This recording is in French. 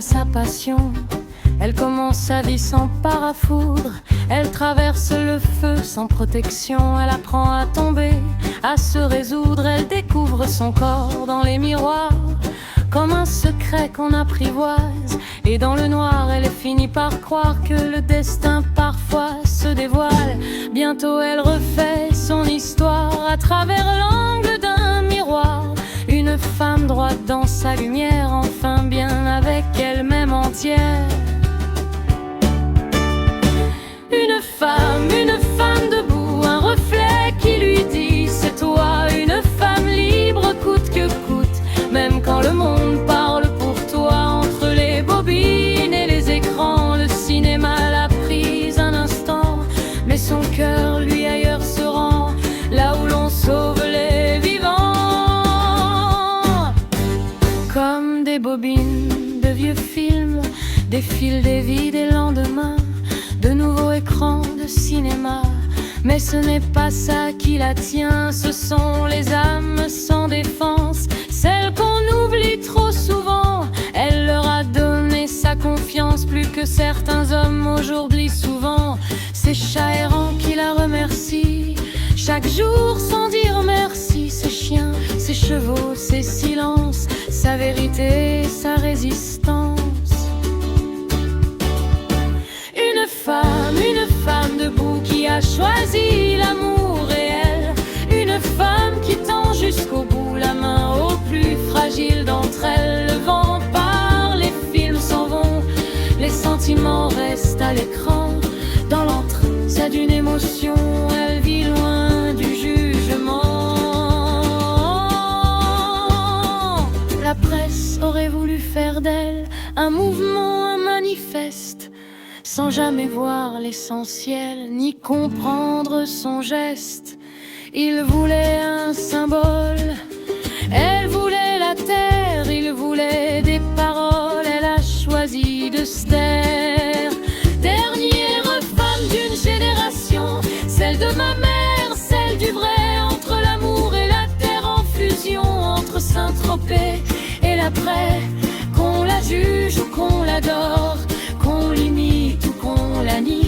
sa passion. Elle commence sa vie sans parafoudre, elle traverse le feu sans protection. Elle apprend à tomber, à se résoudre, elle découvre son corps dans les miroirs, comme un secret qu'on apprivoise. Et dans le noir, elle finit par croire que le destin parfois se dévoile. Bientôt elle refait son histoire à travers l'angle d'un miroir. Une femme droite dans sa lumière, enfin bien avec elle-même entière. Une femme debout, un reflet qui lui dit c'est toi. Une femme libre coûte que coûte, même quand le monde parle pour toi. Entre les bobines et les écrans, le cinéma l'a prise un instant, mais son cœur lui ailleurs se rend, là où l'on sauve les vivants. Comme des bobines de vieux films, défilent des vies des lendemains, de nouveaux écrans de cinéma. Mais ce n'est pas ça qui la tient, ce sont les âmes sans défense, celles qu'on oublie trop souvent. Elle leur a donné sa confiance, plus que certains hommes aujourd'hui souvent. Ces chats errants qui la remercient chaque jour sans dire merci. Ses chiens, ses chevaux, ses silences, sa vérité, sa résistance. Une femme debout qui a choisi l'amour réel. Une femme qui tend jusqu'au bout la main aux plus fragiles d'entre elles. Le vent part, les films s'en vont, les sentiments restent à l'écran. Dans l'entre-sait d'une émotion, elle vit loin du jugement. La presse aurait voulu faire d'elle un mouvement, un manifeste, sans jamais voir l'essentiel, ni comprendre son geste. Il voulait un symbole, elle voulait la terre, il voulait des paroles, elle a choisi de se taire. Dernière femme d'une génération, celle de ma mère, celle du vrai, entre l'amour et la terre en fusion, entre Saint-Tropez et l'après. Qu'on la juge ou qu'on l'adore, qu'on l'imite ou qu'on la nie,